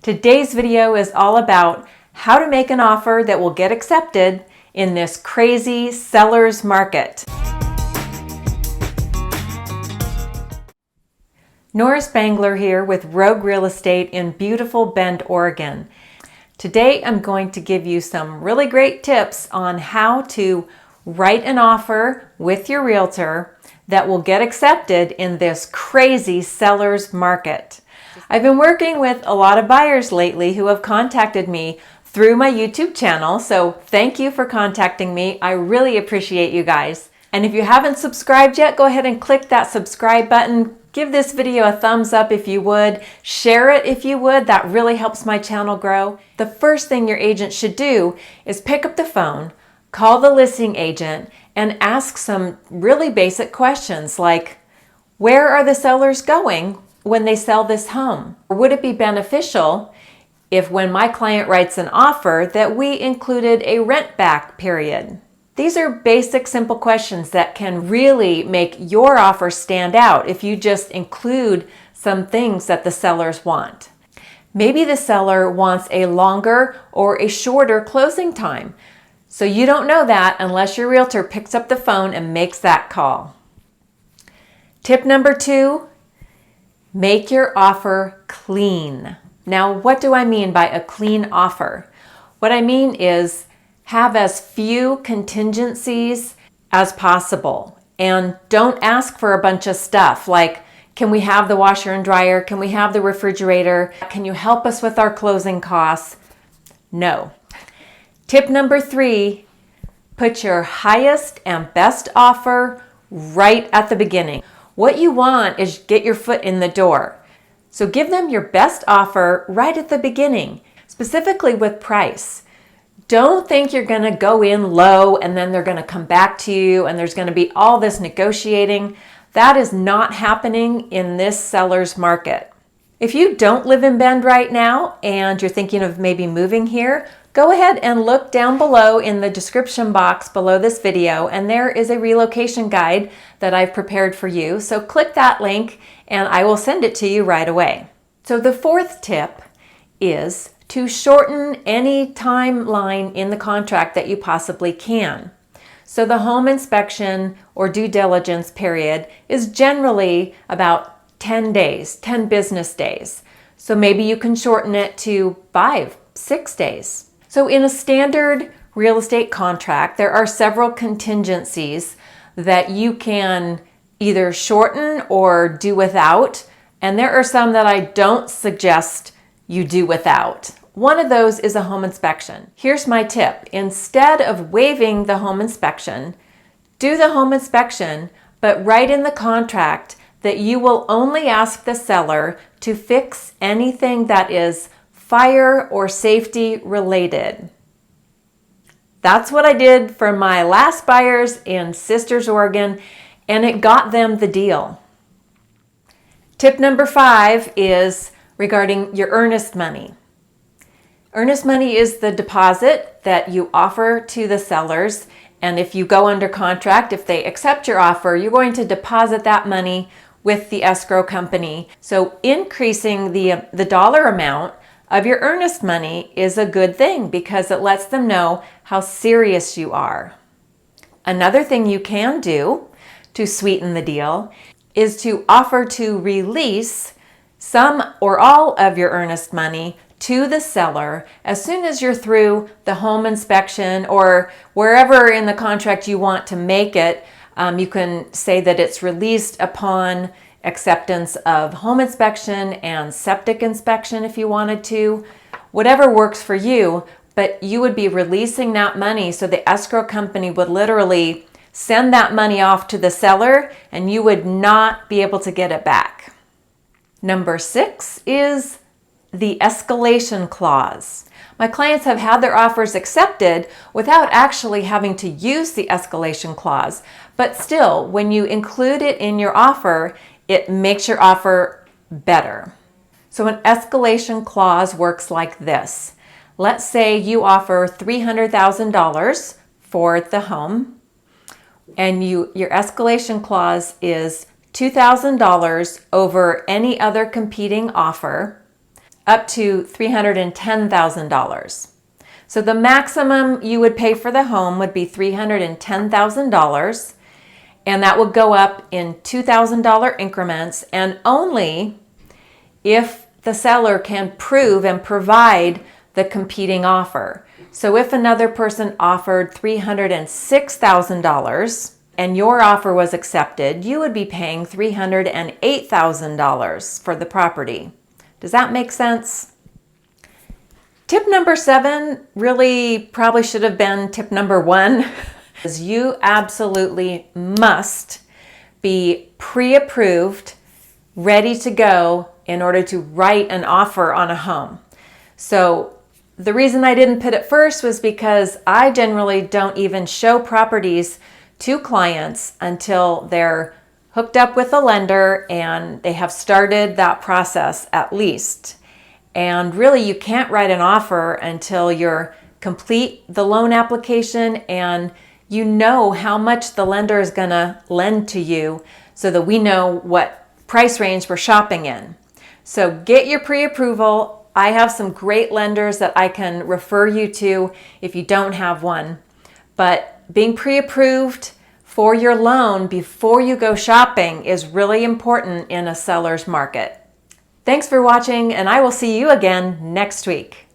Today's video is all about how to make an offer that will get accepted in this crazy seller's market. Nora Spangler here with Rogue Real Estate in beautiful Bend, Oregon. Today I'm going to give you some really great tips on how to write an offer with your realtor that will get accepted in this crazy seller's market. I've been working with a lot of buyers lately who have contacted me through my YouTube channel, so thank you for contacting me. I really appreciate you guys. And if you haven't subscribed yet, go ahead and click that subscribe button. Give this video a thumbs up if you would. Share it if you would. That really helps my channel grow. The first thing your agent should do is pick up the phone, call the listing agent, and ask some really basic questions like, where are the sellers going when they sell this home? Or would it be beneficial if when my client writes an offer that we included a rent back period? These are basic, simple questions that can really make your offer stand out if you just include some things that the sellers want. Maybe the seller wants a longer or a shorter closing time. So you don't know that unless your realtor picks up the phone and makes that call. Tip number 2, make your offer clean. Now, what do I mean by a clean offer? What I mean is have as few contingencies as possible and don't ask for a bunch of stuff like, can we have the washer and dryer? Can we have the refrigerator? Can you help us with our closing costs? No. Tip number 3, put your highest and best offer right at the beginning. What you want is get your foot in the door. So give them your best offer right at the beginning, specifically with price. Don't think you're going to go in low and then they're going to come back to you and there's going to be all this negotiating. That is not happening in this seller's market. If you don't live in Bend right now and you're thinking of maybe moving here, go ahead and look down below in the description box below this video, and there is a relocation guide that I've prepared for you. So click that link and I will send it to you right away. So the 4th tip is to shorten any timeline in the contract that you possibly can. So the home inspection or due diligence period is generally about 10 days, 10 business days. So maybe you can shorten it to 5-6 days. So in a standard real estate contract, there are several contingencies that you can either shorten or do without. And there are some that I don't suggest you do without. One of those is a home inspection. Here's my tip. Instead of waiving the home inspection, do the home inspection, but write in the contract that you will only ask the seller to fix anything that is fire or safety related. That's what I did for my last buyers in Sisters, Oregon, and it got them the deal. Tip number 5 is regarding your earnest money. Earnest money is the deposit that you offer to the sellers, and if you go under contract, if they accept your offer, you're going to deposit that money with the escrow company. So increasing the dollar amount of your earnest money is a good thing because it lets them know how serious you are. Another thing you can do to sweeten the deal is to offer to release some or all of your earnest money to the seller as soon as you're through the home inspection or wherever in the contract you want to make it. You can say that it's released upon acceptance of home inspection and septic inspection if you wanted to. Whatever works for you, but you would be releasing that money so the escrow company would literally send that money off to the seller and you would not be able to get it back. Number 6 is the escalation clause. My clients have had their offers accepted without actually having to use the escalation clause, but still, when you include it in your offer, it makes your offer better. So an escalation clause works like this. Let's say you offer $300,000 for the home, and your escalation clause is $2,000 over any other competing offer. up to $310,000. So the maximum you would pay for the home would be $310,000, and that would go up in $2,000 increments, and only if the seller can prove and provide the competing offer. So if another person offered $306,000 and your offer was accepted, you would be paying $308,000 for the property. Does that make sense? Tip number 7 really probably should have been tip number 1. Is you absolutely must be pre-approved, ready to go in order to write an offer on a home. So the reason I didn't put it first was because I generally don't even show properties to clients until they're hooked up with a lender and they have started that process at least. And really, you can't write an offer until you're complete the loan application and you know how much the lender is going to lend to you so that we know what price range we're shopping in. So get your pre-approval. I have some great lenders that I can refer you to if you don't have one. But being pre-approved for your loan before you go shopping is really important in a seller's market. Thanks for watching, and I will see you again next week.